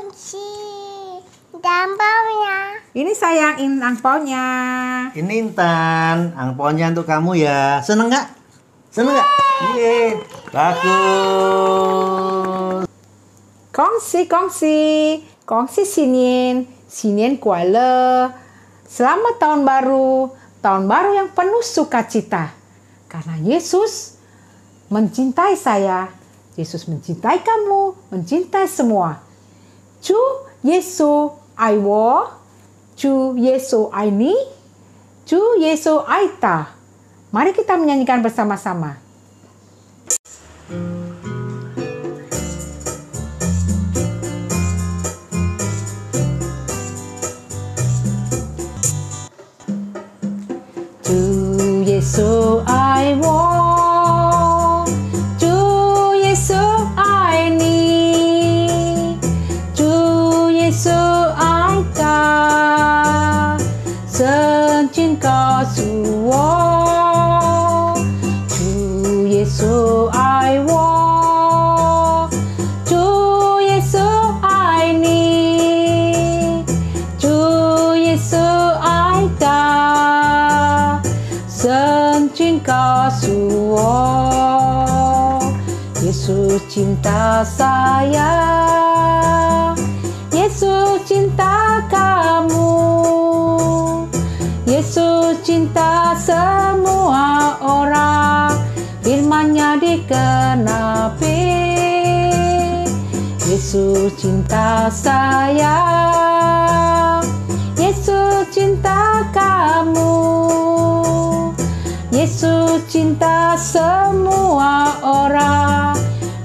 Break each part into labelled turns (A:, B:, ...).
A: Kunci dampaunya.
B: Ini sayang, ini angpaunya.
C: Ini Intan, angpaunya untuk kamu ya. Seneng nggak? Seneng nggak? Iya, bagus.
B: Kongsi Sinien kuala. Selamat tahun baru yang penuh sukacita. Karena Yesus mencintai saya, Yesus mencintai kamu, mencintai semua. Chu Yesu ai wo, Chu Yesu ai ni, Chu Yesu ai ta. Mari kita menyanyikan bersama-sama. Chu Yesu ai wo, Chu Yesu ai ni, Chu Yesu ai ta. Sân trên cao su wo, Chu Yesu ai wo, Chu Yesu ai ni, Chu Yesu ai ta. Sân trên cao su wo, Yesus cinta saya, Yesus cinta kamu, Yesus cinta semua orang, firman-Nya dikenapi. Yesus cinta saya, Yesus cinta kamu, Yesus cinta semua orang,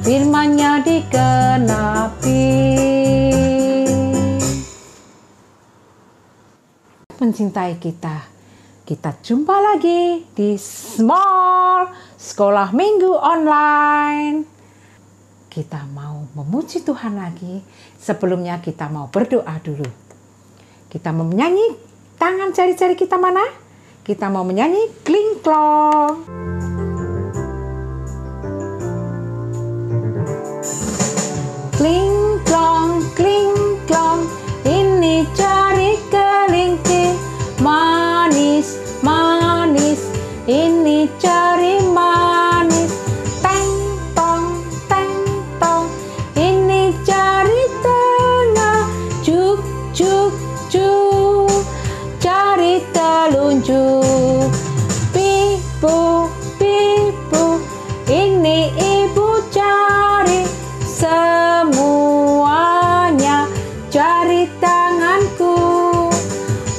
B: firman-Nya dikenapi. Mencintai kita. Kita jumpa lagi di Small Sekolah Minggu Online. Kita mau memuji Tuhan lagi. Sebelumnya kita mau berdoa dulu. Kita mau menyanyi, tangan jari-jari kita mana? Kita mau menyanyi kling klong. Kling klong, ini jari kelingking. Manis, manis, ini jari manis. Teng tong, ini jari tengah. Juk, jari telunjuk. Pipu, ini ibu jari. Semuanya jari tanganku.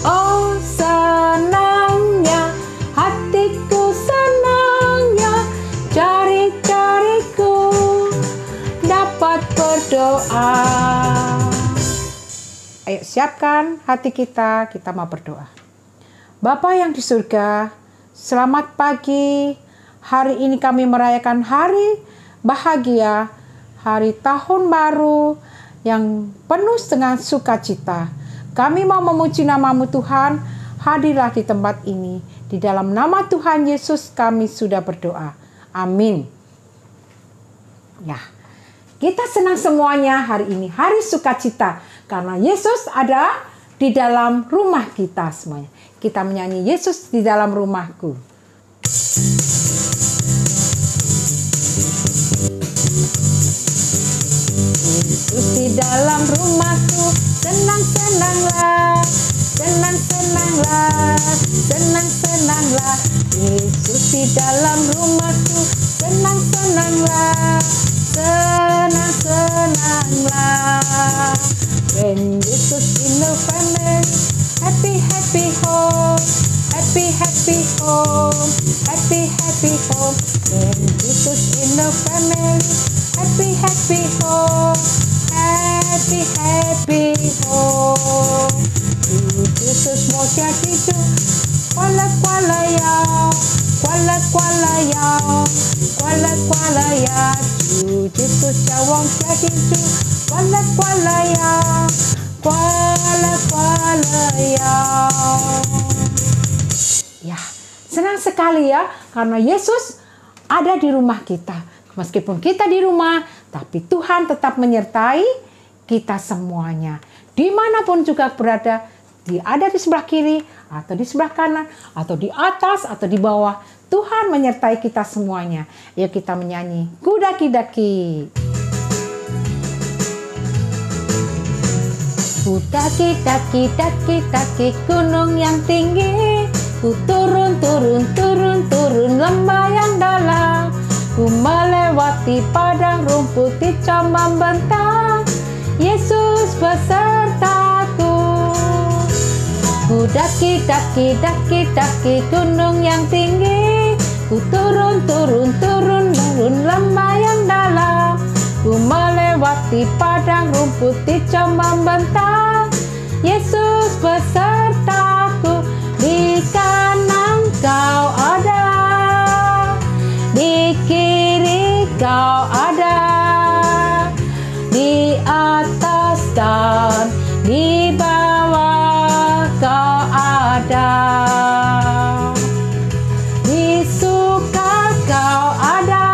B: Oh senangnya, hatiku senangnya, jari-jariku dapat berdoa. Ayo siapkan hati kita mau berdoa. Bapa yang di surga, selamat pagi. Hari ini kami merayakan hari bahagia, hari tahun baru yang penuh dengan sukacita. Kami mau memuji nama-Mu Tuhan, hadirlah di tempat ini. Di dalam nama Tuhan Yesus kami sudah berdoa. Amin. Ya, kita senang semuanya hari ini, hari sukacita. Karena Yesus ada di dalam rumah kita semuanya. Kita menyanyi Yesus di dalam rumahku. Yesus di dalam rumahku, senang-senanglah, senang-senanglah, senang-senanglah. Yesus di dalam rumahku, senang-senanglah, senang-senanglah. When Jesus in the family, happy, happy home, happy, happy home, happy, happy home. When Jesus in the family, happy, happy home, happy, happy home. Yesus mau jadi tu, kuala-kuala ya, kuala-kuala ya, kuala-kuala ya. Yesus jawang jadi tu, kuala-kuala ya, kuala-kuala ya. Ya, senang sekali ya, karena Yesus ada di rumah kita. Meskipun kita di rumah, tapi Tuhan tetap menyertai kita semuanya. Dimanapun juga berada, ada di sebelah kiri, atau di sebelah kanan, atau di atas, atau di bawah. Tuhan menyertai kita semuanya. Yuk kita menyanyi, ku daki-daki. Ku daki-daki, daki-daki gunung yang tinggi. Ku turun lembah yang dalam. Ku melewati padang rumput hijau membentang. Yesus besertaku. Ku daki-daki, daki-daki gunung yang tinggi. Ku turun lembah yang dalam. Ku melewati padang rumput hijau membentang. Yesus besertaku. Di kanan kau ada, di kiri kau ada, di atas dan di bawah kau ada. Di suka kau ada,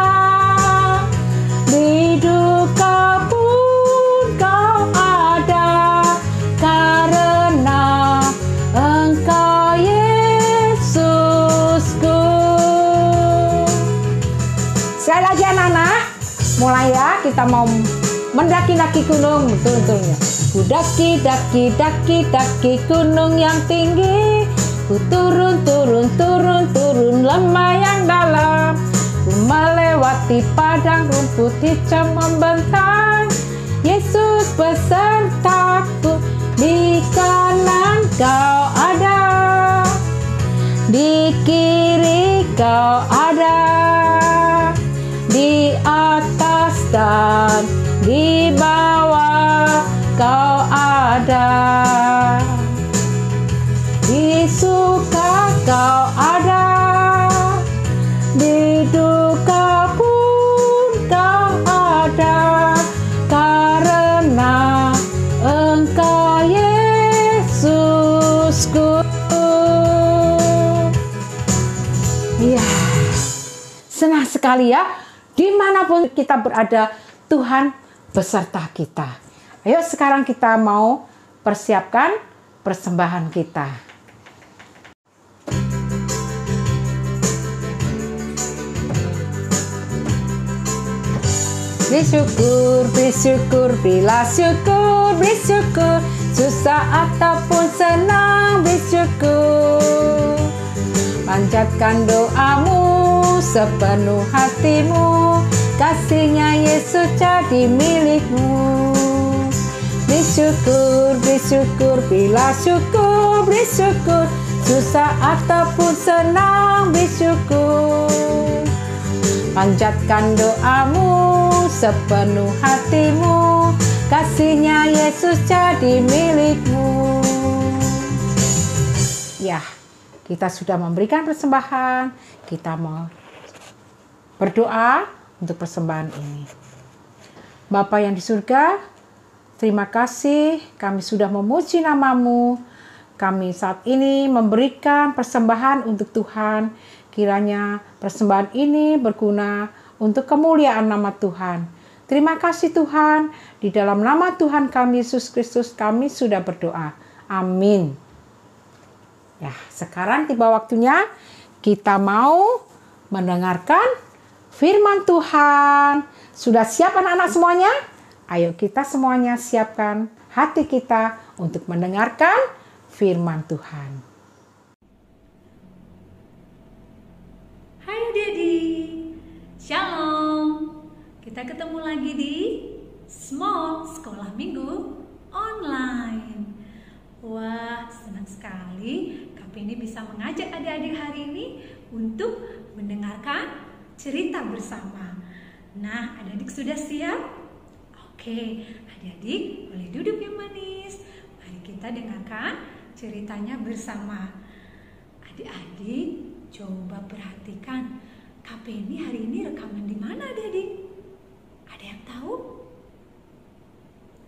B: di duka pun kau ada, karena Engkau Yesusku. Sekali lagi anak-anak, mulai ya, kita mau mendaki-daki gunung, betul-betulnya. Ku daki-daki, daki-daki gunung yang tinggi. Ku turun lembah yang dalam. Ku melewati padang rumput hijau membentang. Yesus besertaku. Di kanan kau ada, di kiri kau ada, di atas dan di bawah kau ada. Di suka kau ada, di duka pun kau ada, karena Engkau Yesusku. Ya, senang sekali ya. Dimanapun kita berada, Tuhan beserta kita. Ayo sekarang kita mau persiapkan persembahan kita. Bersyukur, bersyukur, bila syukur, bersyukur, susah ataupun senang, bersyukur. Panjatkan doamu sepenuh hatimu, kasihnya Yesus jadi milikmu. Bersyukur, bersyukur, bila syukur, bersyukur, susah ataupun senang, bersyukur. Panjatkan doamu sepenuh hatimu, kasihnya Yesus jadi milikmu. Ya, kita sudah memberikan persembahan, kita mau berdoa untuk persembahan ini. Bapa yang di surga, terima kasih kami sudah memuji nama-Mu. Kami saat ini memberikan persembahan untuk Tuhan. Kiranya persembahan ini berguna untuk kemuliaan nama Tuhan. Terima kasih Tuhan. Di dalam nama Tuhan kami Yesus Kristus kami sudah berdoa. Amin. Ya, sekarang tiba waktunya kita mau mendengarkan firman Tuhan. Sudah siap anak-anak semuanya? Ayo kita semuanya siapkan hati kita untuk mendengarkan firman Tuhan.
A: Hai adik-adik, Shalom. Kita ketemu lagi di Small Sekolah Minggu Online. Wah, senang sekali Kak Penny bisa mengajak adik-adik hari ini untuk mendengarkan cerita bersama. Nah, adik-adik sudah siap? Oke, adik-adik boleh duduk yang manis. Mari kita dengarkan ceritanya bersama. Adik-adik, coba perhatikan Kak Penny hari ini rekaman di mana adik-adik? Ada yang tahu?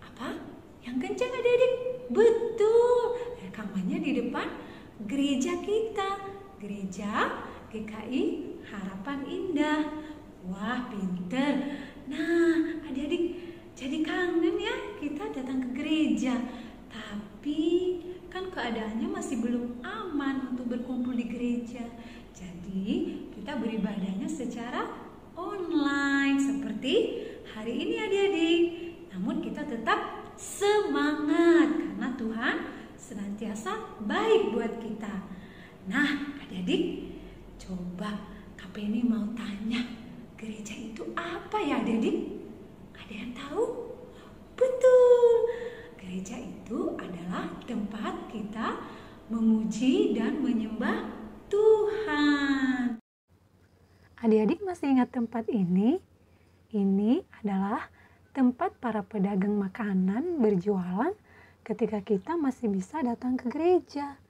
A: Apa? Yang kencang adik-adik? Betul, rekamannya di depan gereja kita, Gereja GKI Harapan Indah. Wah, pinter. Nah, adik-adik jadi kangen ya kita datang ke gereja. Tapi kan keadaannya masih belum aman untuk berkumpul di gereja. Jadi kita beribadahnya secara online seperti hari ini adik-adik. Namun kita tetap semangat karena Tuhan senantiasa baik buat kita. Nah adik-adik, coba Kak Penny mau tanya, gereja itu apa ya adik-adik? Ada yang tahu? Betul, gereja itu adalah tempat kita memuji dan menyembah Tuhan. Adik-adik masih ingat tempat ini? Ini adalah tempat para pedagang makanan berjualan ketika kita masih bisa datang ke gereja.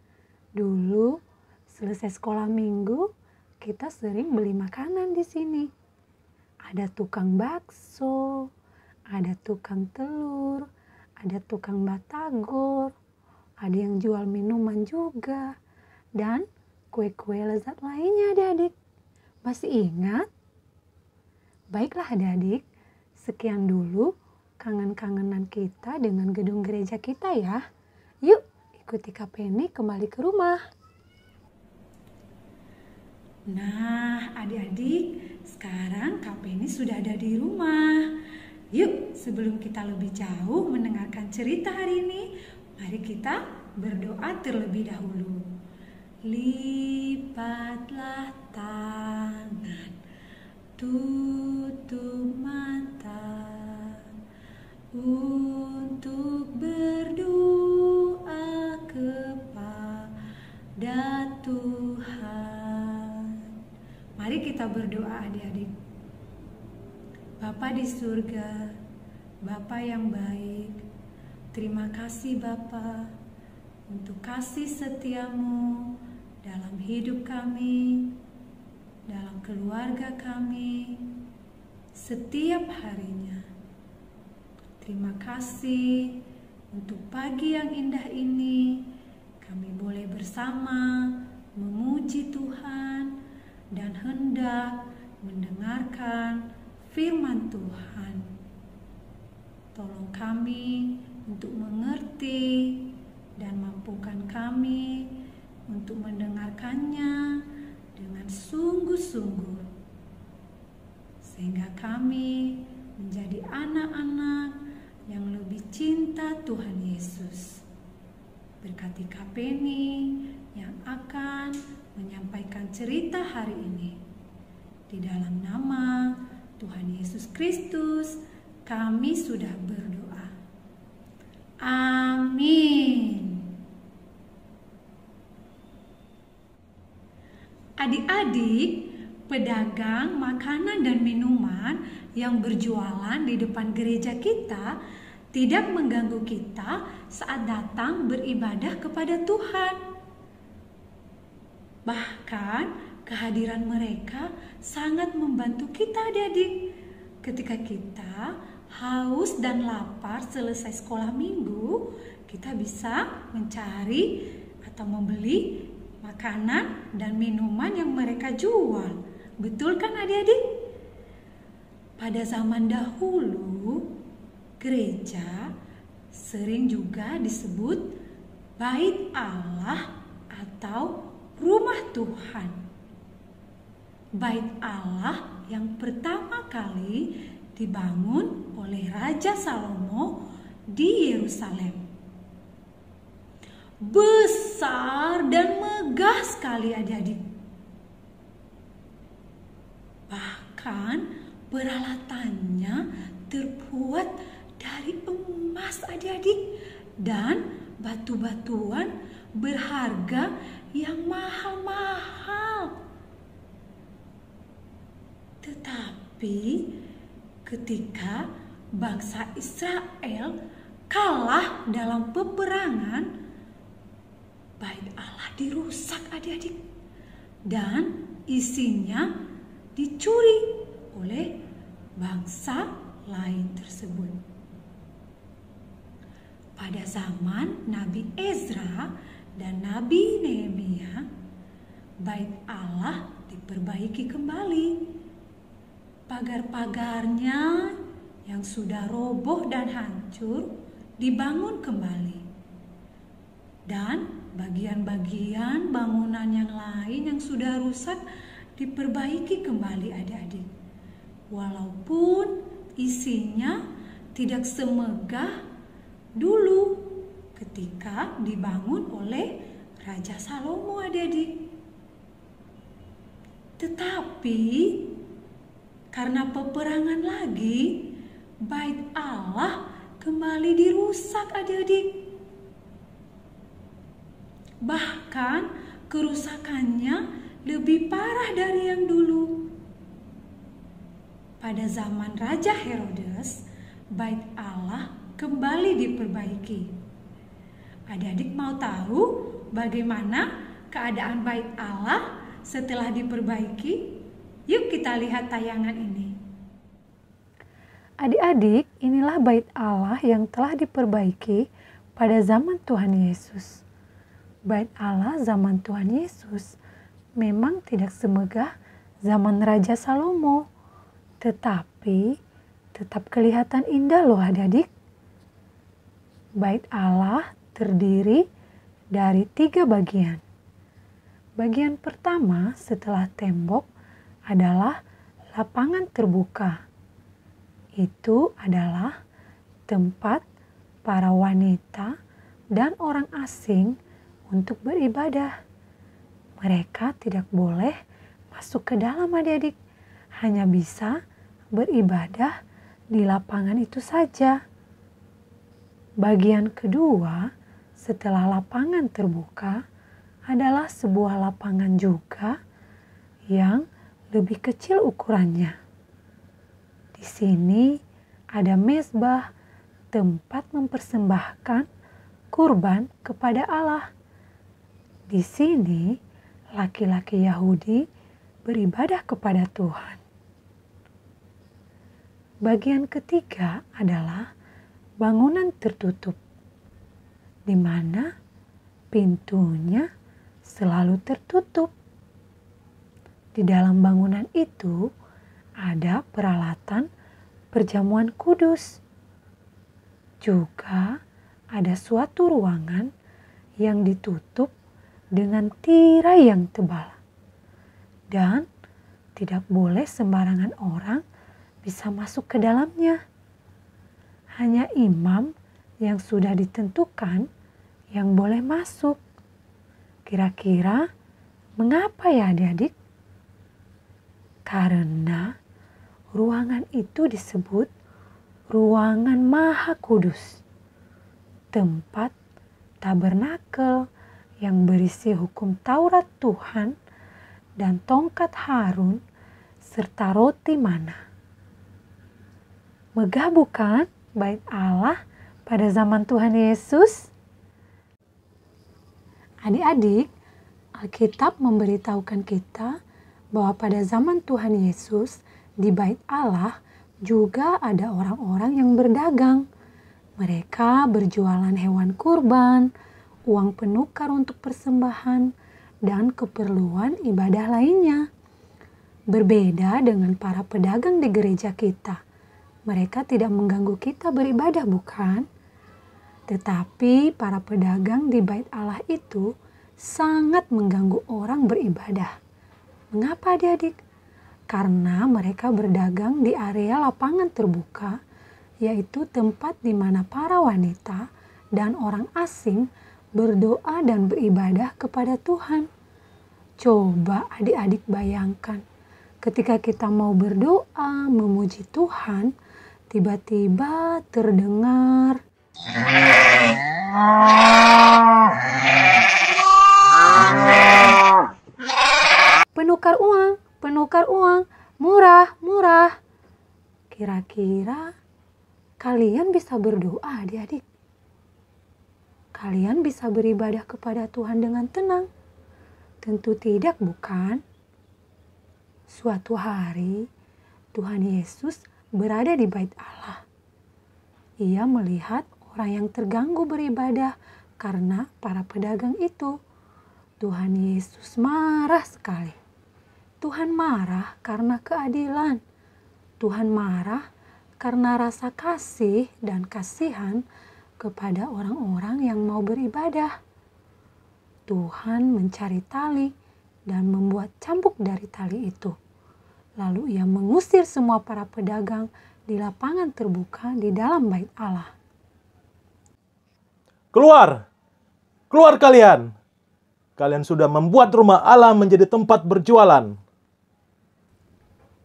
A: Dulu, selesai sekolah minggu, kita sering beli makanan di sini. Ada tukang bakso, ada tukang telur, ada tukang batagor, ada yang jual minuman juga, dan kue-kue lezat lainnya adik-adik. Masih ingat? Baiklah adik-adik, sekian dulu kangen-kangenan kita dengan gedung gereja kita ya. Yuk ikuti Kak Penny kembali ke rumah. Nah adik-adik, sekarang Kak Penny sudah ada di rumah. Yuk sebelum kita lebih jauh mendengarkan cerita hari ini, mari kita berdoa terlebih dahulu. Lipatlah tangan, tutup mata untuk berdoa kepada Tuhan. Mari kita berdoa adik-adik. Bapa di surga, Bapa yang baik, terima kasih Bapa untuk kasih setiamu dalam hidup kami, dalam keluarga kami, setiap harinya. Terima kasih untuk pagi yang indah ini, kami boleh bersama memuji Tuhan dan hendak mendengarkan firman Tuhan. Tolong kami untuk mengerti dan mampukan kami untuk mendengarkannya dengan sungguh-sungguh, sehingga kami menjadi anak-anak yang lebih cinta Tuhan Yesus. Berkati Kak Penny yang akan menyampaikan cerita hari ini. Di dalam nama Tuhan Yesus Kristus, kami sudah berdoa. Amin. Adik-adik, pedagang makanan dan minuman yang berjualan di depan gereja kita tidak mengganggu kita saat datang beribadah kepada Tuhan. Bahkan kehadiran mereka sangat membantu kita adik-adik. Ketika kita haus dan lapar selesai sekolah minggu, kita bisa mencari atau membeli makanan dan minuman yang mereka jual. Betul kan adik-adik? Pada zaman dahulu, gereja sering juga disebut Bait Allah atau rumah Tuhan. Bait Allah yang pertama kali dibangun oleh Raja Salomo di Yerusalem. Besar dan megah sekali adik-adik. Bahkan peralatannya terbuat dari emas adik-adik dan batu-batuan berharga yang mahal-mahal. Tetapi ketika bangsa Israel kalah dalam peperangan, Bait Allah dirusak adik-adik dan isinya dicuri oleh bangsa lain tersebut. Pada zaman Nabi Ezra dan Nabi Nehemia, Bait Allah diperbaiki kembali. Pagar-pagarnya yang sudah roboh dan hancur dibangun kembali. Dan bagian-bagian bangunan yang lain yang sudah rusak diperbaiki kembali adik-adik. Walaupun isinya tidak semegah dulu ketika dibangun oleh Raja Salomo adik-adik. Tetapi karena peperangan lagi, bait Allah kembali dirusak adik-adik. Bahkan kerusakannya lebih parah dari yang dulu. Pada zaman Raja Herodes, bait Allah kembali diperbaiki. Adik-adik mau tahu bagaimana keadaan bait Allah setelah diperbaiki? Yuk kita lihat tayangan ini.
D: Adik-adik, inilah bait Allah yang telah diperbaiki pada zaman Tuhan Yesus. Bait Allah zaman Tuhan Yesus memang tidak semegah zaman Raja Salomo, tetapi tetap kelihatan indah loh adik-adik. Bait Allah terdiri dari 3 bagian. Bagian pertama setelah tembok adalah lapangan terbuka. Itu adalah tempat para wanita dan orang asing untuk beribadah. Mereka tidak boleh masuk ke dalam adik-adik, hanya bisa beribadah di lapangan itu saja. Bagian kedua setelah lapangan terbuka adalah sebuah lapangan juga yang lebih kecil ukurannya. Di sini ada mezbah, tempat mempersembahkan kurban kepada Allah. Di sini laki-laki Yahudi beribadah kepada Tuhan. Bagian ketiga adalah bangunan tertutup, di mana pintunya selalu tertutup. Di dalam bangunan itu ada peralatan perjamuan kudus. Juga ada suatu ruangan yang ditutup dengan tirai yang tebal. Dan tidak boleh sembarangan orang bisa masuk ke dalamnya. Hanya imam yang sudah ditentukan yang boleh masuk. Kira-kira mengapa ya adik-adik? Karena ruangan itu disebut ruangan Maha Kudus. Tempat tabernakel yang berisi hukum Taurat Tuhan dan tongkat Harun serta roti mana. Megah bukan bait Allah pada zaman Tuhan Yesus? Adik-adik, Alkitab memberitahukan kita bahwa pada zaman Tuhan Yesus di bait Allah juga ada orang-orang yang berdagang. Mereka berjualan hewan kurban, uang penukar untuk persembahan, dan keperluan ibadah lainnya. Berbeda dengan para pedagang di gereja kita. Mereka tidak mengganggu kita beribadah, bukan? Tetapi para pedagang di bait Allah itu sangat mengganggu orang beribadah. Mengapa adik-adik? Karena mereka berdagang di area lapangan terbuka, yaitu tempat di mana para wanita dan orang asing berdoa dan beribadah kepada Tuhan. Coba adik-adik bayangkan, ketika kita mau berdoa, memuji Tuhan, tiba-tiba terdengar penukar uang, murah. Kira-kira kalian bisa berdoa adik-adik? Kalian bisa beribadah kepada Tuhan dengan tenang? Tentu tidak, bukan? Suatu hari Tuhan Yesus berada di bait Allah. Ia melihat orang yang terganggu beribadah karena para pedagang itu. Tuhan Yesus marah sekali. Tuhan marah karena keadilan. Tuhan marah karena rasa kasih dan kasihan kepada orang-orang yang mau beribadah. Tuhan mencari tali dan membuat cambuk dari tali itu. Lalu ia mengusir semua para pedagang di lapangan terbuka di dalam bait Allah.
E: Keluar! Keluar kalian! Kalian sudah membuat rumah Allah menjadi tempat berjualan.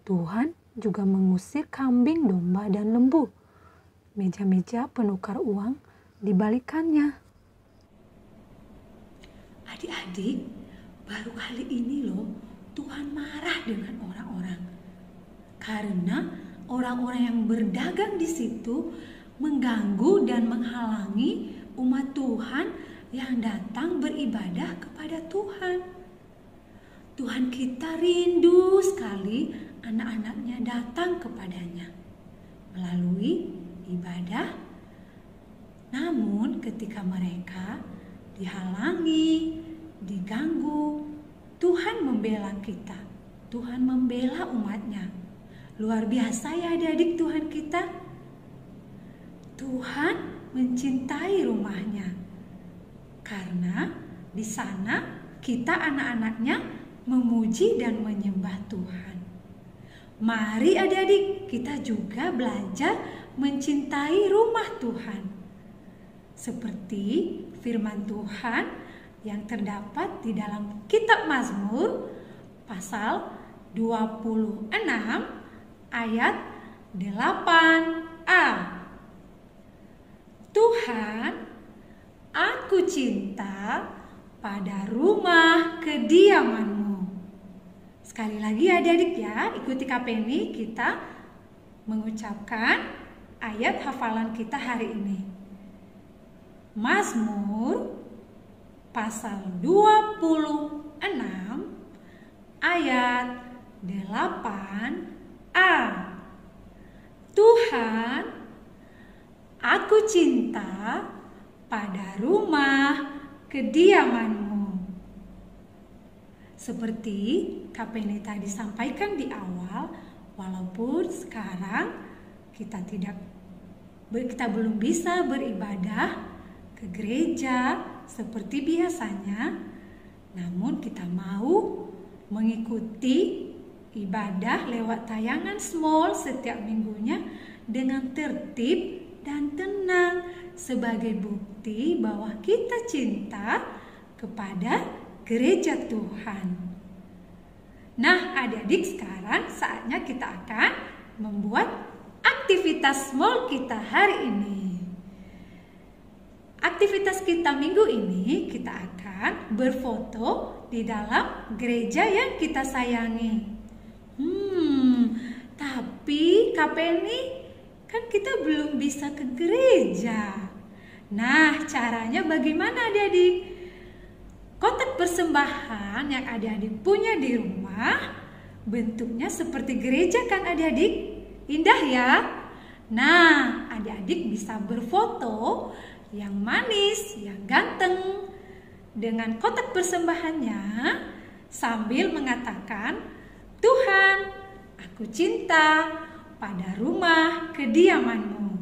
D: Tuhan juga mengusir kambing, domba, dan lembu. Meja-meja penukar uang dibalikannya.
A: Adik-adik, baru kali ini loh Tuhan marah dengan orang-orang. Karena orang-orang yang berdagang di situ mengganggu dan menghalangi umat Tuhan yang datang beribadah kepada Tuhan. Tuhan kita rindu sekali anak-anaknya datang kepadanya melalui ibadah. Namun ketika mereka dihalangi, diganggu, Tuhan membela kita. Tuhan membela umatnya. Luar biasa ya adik-adik Tuhan kita. Tuhan mencintai rumahnya. Karena di sana kita anak-anaknya memuji dan menyembah Tuhan. Mari adik-adik kita juga belajar mencintai rumah Tuhan. Seperti firman Tuhan yang terdapat di dalam kitab Mazmur pasal 26 ayat 8a. Tuhan, aku cinta pada rumah kediaman-Mu. Sekali lagi adik-adik ya, ikuti KPNI kita mengucapkan ayat hafalan kita hari ini. Mazmur pasal 26 ayat 8a. Tuhan, aku cinta pada rumah kediaman-Mu. Seperti KPNI tadi sampaikan di awal, walaupun sekarang kita belum bisa beribadah ke gereja seperti biasanya, namun kita mau mengikuti ibadah lewat tayangan Small setiap minggunya dengan tertib dan tenang sebagai bukti bahwa kita cinta kepada gereja Tuhan. Nah, adik-adik, sekarang saatnya kita akan membuat aktivitas Small kita hari ini. Aktivitas kita minggu ini, kita akan berfoto di dalam gereja yang kita sayangi. Tapi KPNI kan kita belum bisa ke gereja. Nah, caranya bagaimana adik-adik? Kotak persembahan yang adik-adik punya di rumah bentuknya seperti gereja kan adik-adik? Indah ya? Nah, adik-adik bisa berfoto yang manis, yang ganteng dengan kotak persembahannya sambil mengatakan, Tuhan, aku cinta pada rumah kediaman-Mu.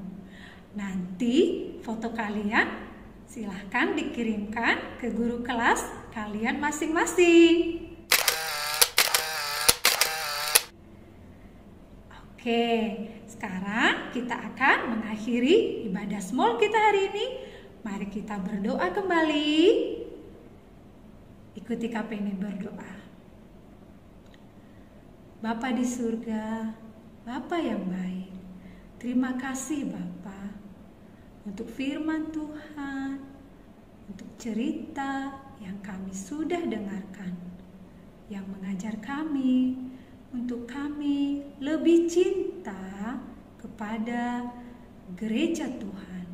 A: Nanti foto kalian silahkan dikirimkan ke guru kelas kalian masing-masing. Oke, sekarang kita akan mengakhiri ibadah Small kita hari ini. Mari kita berdoa kembali. Ikuti KPNI berdoa. Bapa di surga, Bapa yang baik, terima kasih Bapa untuk firman Tuhan, untuk cerita yang kami sudah dengarkan, yang mengajar kami untuk kami lebih cinta kepada gereja Tuhan,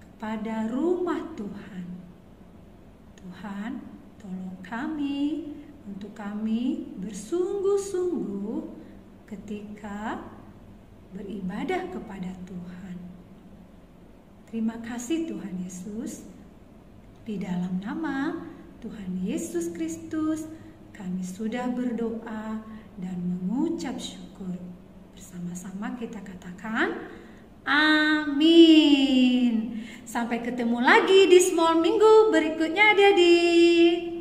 A: kepada rumah Tuhan. Tuhan, tolong kami untuk kami bersungguh-sungguh ketika beribadah kepada Tuhan. Terima kasih Tuhan Yesus. Di dalam nama Tuhan Yesus Kristus kami sudah berdoa dan mengucap syukur. Bersama-sama kita katakan amin. Sampai ketemu lagi di Small Minggu berikutnya, adik-adik.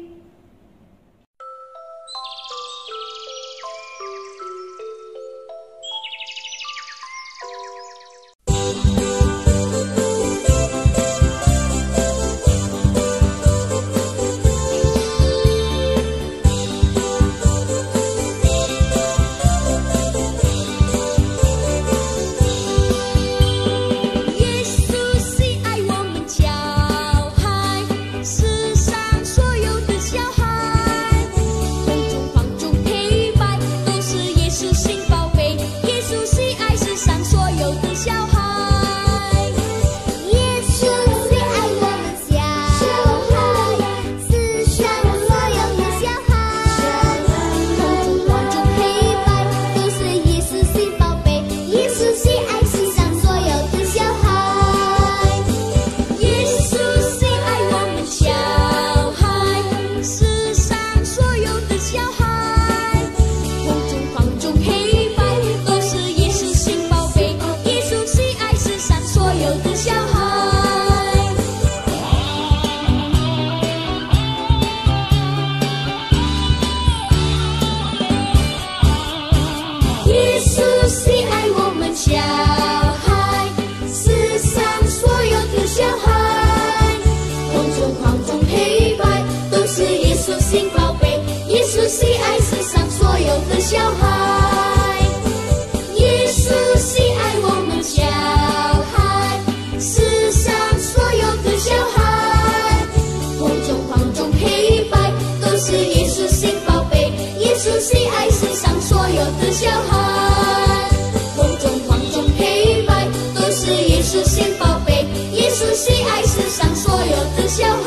F: 是心宝贝，耶稣喜爱世上所有的小孩。